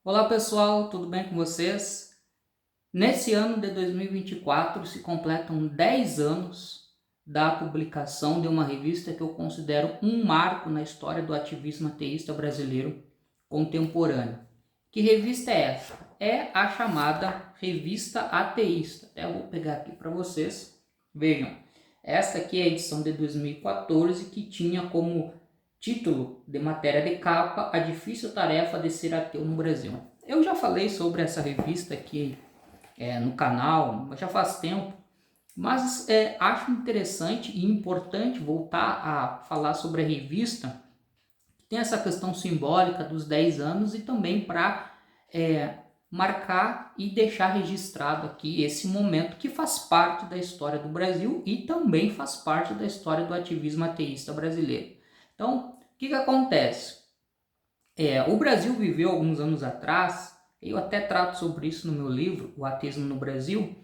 Olá pessoal, tudo bem com vocês? Nesse ano de 2024 se completam 10 anos da publicação de uma revista que eu considero um marco na história do ativismo ateísta brasileiro contemporâneo. Que revista é essa? É a chamada Revista Ateísta. Até eu vou pegar aqui para vocês. Vejam, esta aqui é a edição de 2014 que tinha como título de matéria de capa: A difícil tarefa de ser ateu no Brasil. Eu já falei sobre essa revista aqui no canal, já faz tempo, mas acho interessante e importante voltar a falar sobre a revista, que tem essa questão simbólica dos 10 anos e também para marcar e deixar registrado aqui esse momento que faz parte da história do Brasil e também faz parte da história do ativismo ateísta brasileiro. Então, o que acontece? O Brasil viveu alguns anos atrás, eu até trato sobre isso no meu livro, O Ateísmo no Brasil,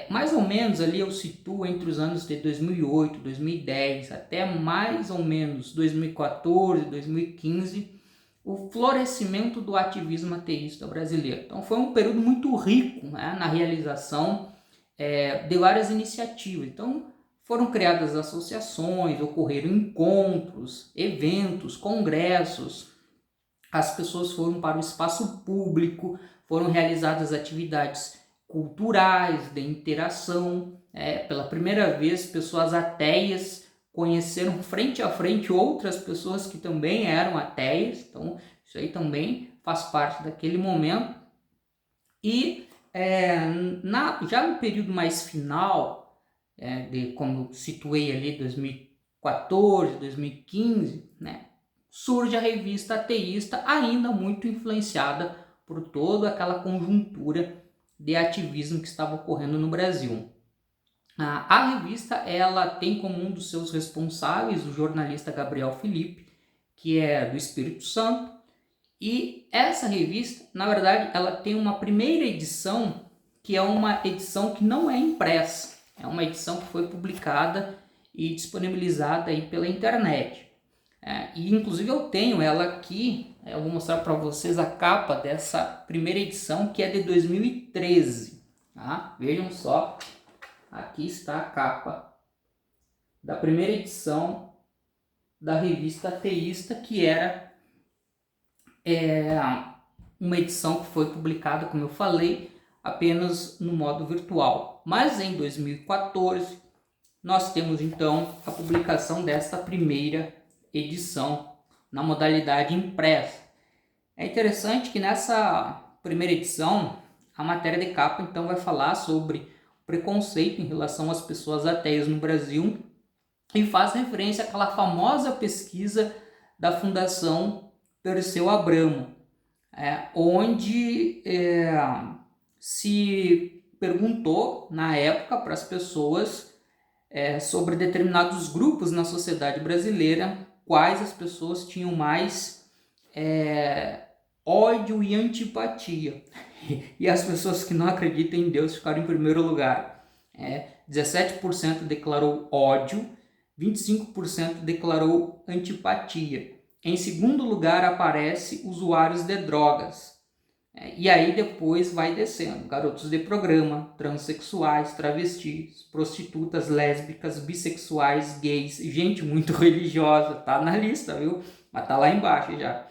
mais ou menos ali eu situo entre os anos de 2008, 2010, até mais ou menos 2014, 2015, o florescimento do ativismo ateísta brasileiro. Então foi um período muito rico, né, na realização de várias iniciativas. Então foram criadas associações, ocorreram encontros, eventos, congressos, as pessoas foram para o espaço público, foram realizadas atividades culturais, de interação. Pela primeira vez, pessoas ateias conheceram frente a frente outras pessoas que também eram ateias, então isso aí também faz parte daquele momento. E já no período mais final, como eu situei ali 2014, 2015, né, surge a revista ateísta, ainda muito influenciada por toda aquela conjuntura de ativismo que estava ocorrendo no Brasil. A revista ela tem como um dos seus responsáveis o jornalista Gabriel Felipe, que é do Espírito Santo, e essa revista, na verdade, ela tem uma primeira edição, que é uma edição que não é impressa, é uma edição que foi publicada e disponibilizada aí pela internet. E inclusive eu tenho ela aqui, eu vou mostrar para vocês a capa dessa primeira edição, que é de 2013. Tá? Vejam só, aqui está a capa da primeira edição da revista Ateísta, que era uma edição que foi publicada, como eu falei, apenas no modo virtual. Mas em 2014 nós temos então a publicação desta primeira edição na modalidade impressa. É interessante que nessa primeira edição a matéria de capa então vai falar sobre preconceito em relação às pessoas ateias no Brasil e faz referência àquela famosa pesquisa da Fundação Perseu Abramo, onde se perguntou na época para as pessoas sobre determinados grupos na sociedade brasileira, quais as pessoas tinham mais ódio e antipatia. E as pessoas que não acreditam em Deus ficaram em primeiro lugar. 17% declarou ódio, 25% declarou antipatia. Em segundo lugar aparece usuários de drogas. E aí depois vai descendo: garotos de programa, transexuais, travestis, prostitutas, lésbicas, bissexuais, gays, gente muito religiosa, tá na lista, viu? Mas tá lá embaixo já.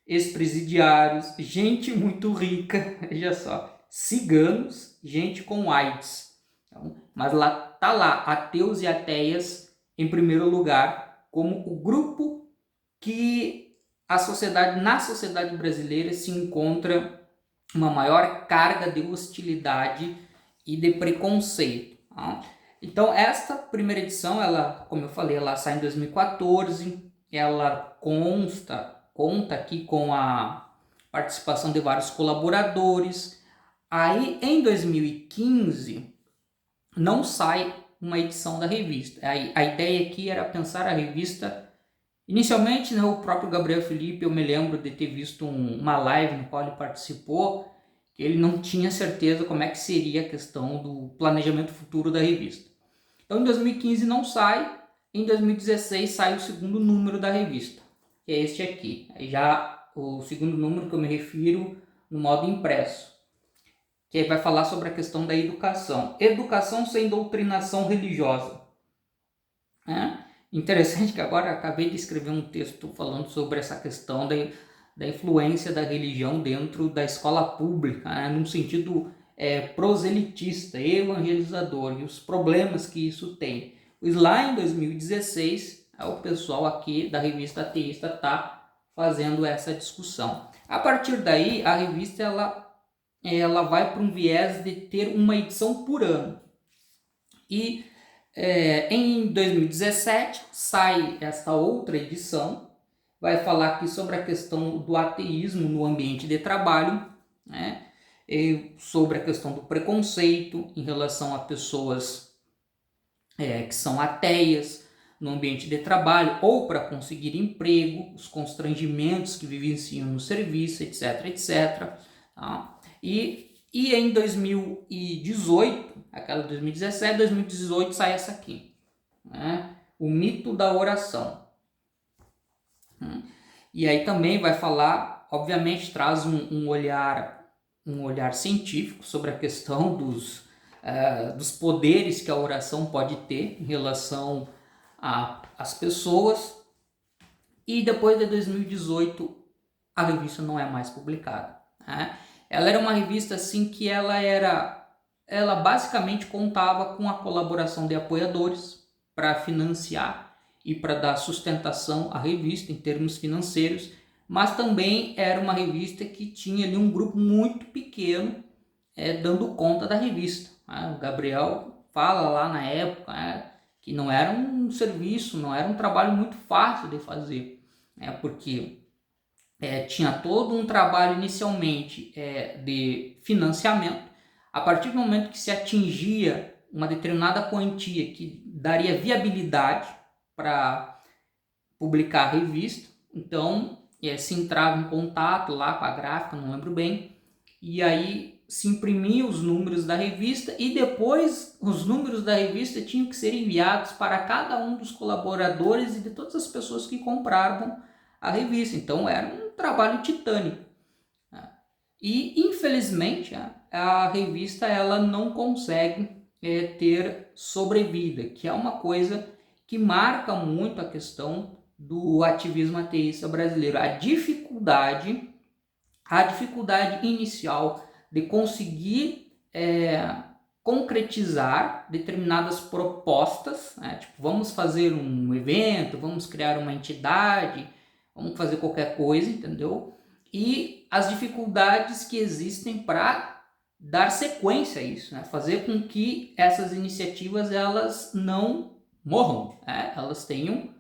Ex-presidiários, gente muito rica, veja só, ciganos, gente com AIDS. Então, mas lá tá lá, ateus e ateias em primeiro lugar, como o grupo que na sociedade brasileira se encontra uma maior carga de hostilidade e de preconceito. Tá? Então esta primeira edição, ela, como eu falei, ela sai em 2014, ela conta aqui com a participação de vários colaboradores. Aí em 2015 não sai uma edição da revista. A ideia aqui era pensar a revista. Inicialmente, né, o próprio Gabriel Felipe, eu me lembro de ter visto uma live no qual ele participou, que ele não tinha certeza como é que seria a questão do planejamento futuro da revista. Então, em 2015 não sai, em 2016 sai o segundo número da revista, que é este aqui. Aí já o segundo número que eu me refiro no modo impresso, que vai falar sobre a questão da educação. Educação sem doutrinação religiosa. Interessante que agora acabei de escrever um texto falando sobre essa questão da influência da religião dentro da escola pública, num sentido proselitista, evangelizador, e os problemas que isso tem. Lá em 2016, o pessoal aqui da revista Ateísta está fazendo essa discussão. A partir daí, a revista ela vai para um viés de ter uma edição por ano. E em 2017 sai esta outra edição, vai falar aqui sobre a questão do ateísmo no ambiente de trabalho, né? E sobre a questão do preconceito em relação a pessoas que são ateias no ambiente de trabalho ou para conseguir emprego, os constrangimentos que vivenciam no serviço, etc, etc. Tá? E em 2018, aquela 2017, 2018 sai essa aqui, né? O mito da oração. E aí também vai falar, obviamente traz um olhar científico sobre a questão dos poderes que a oração pode ter em relação às pessoas. E depois de 2018 a revista não é mais publicada, né? Ela era uma revista assim que ela basicamente contava com a colaboração de apoiadores para financiar e para dar sustentação à revista em termos financeiros, mas também era uma revista que tinha ali um grupo muito pequeno dando conta da revista. O Gabriel fala lá na época que não era um serviço, não era um trabalho muito fácil de fazer, porque tinha todo um trabalho inicialmente de financiamento. A partir do momento que se atingia uma determinada quantia que daria viabilidade para publicar a revista, então se entrava em contato lá com a gráfica, não lembro bem, e aí se imprimia os números da revista e depois os números da revista tinham que ser enviados para cada um dos colaboradores e de todas as pessoas que compravam a revista. Então era um trabalho titânico. E infelizmente a revista ela não consegue ter sobrevida, que é uma coisa que marca muito a questão do ativismo ateísta brasileiro. A dificuldade inicial de conseguir concretizar determinadas propostas, tipo, vamos fazer um evento, vamos criar uma entidade, vamos fazer qualquer coisa, entendeu? E as dificuldades que existem para dar sequência a isso, fazer com que essas iniciativas elas não morram, elas tenham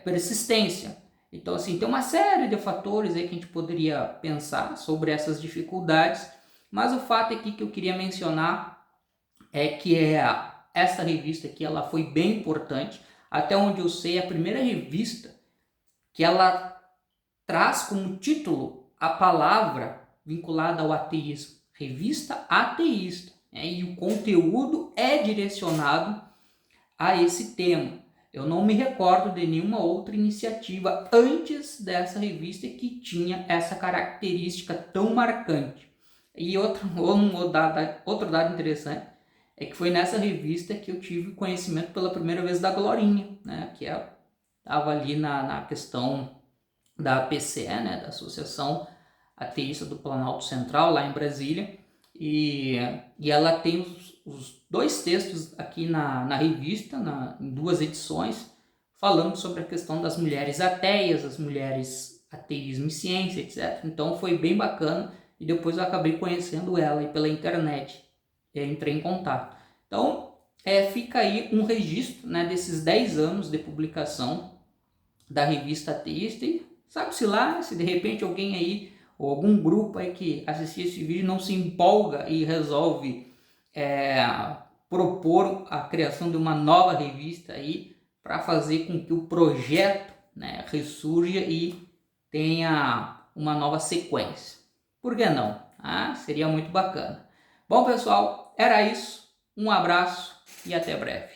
persistência. Então, assim, tem uma série de fatores aí que a gente poderia pensar sobre essas dificuldades, mas o fato aqui que eu queria mencionar é que essa revista aqui ela foi bem importante. Até onde eu sei, a primeira revista que ela traz como título a palavra vinculada ao ateísmo, revista ateísta, e o conteúdo é direcionado a esse tema. Eu não me recordo de nenhuma outra iniciativa antes dessa revista que tinha essa característica tão marcante. E outro dado interessante é que foi nessa revista que eu tive conhecimento pela primeira vez da Glorinha, que estava ali na questão da APCE, da Associação Ateísta do Planalto Central, lá em Brasília, e ela tem os dois textos aqui na revista, em duas edições, falando sobre a questão das mulheres ateias, as mulheres ateísmo e ciência, etc. Então foi bem bacana, e depois eu acabei conhecendo ela e pela internet, entrei em contato. Então fica aí um registro desses 10 anos de publicação da revista Ateísta, e sabe-se lá, se de repente alguém aí, ou algum grupo aí que assistir esse vídeo não se empolga e resolve propor a criação de uma nova revista aí para fazer com que o projeto ressurja e tenha uma nova sequência. Por que não? Seria muito bacana. Bom, pessoal, era isso. Um abraço e até breve.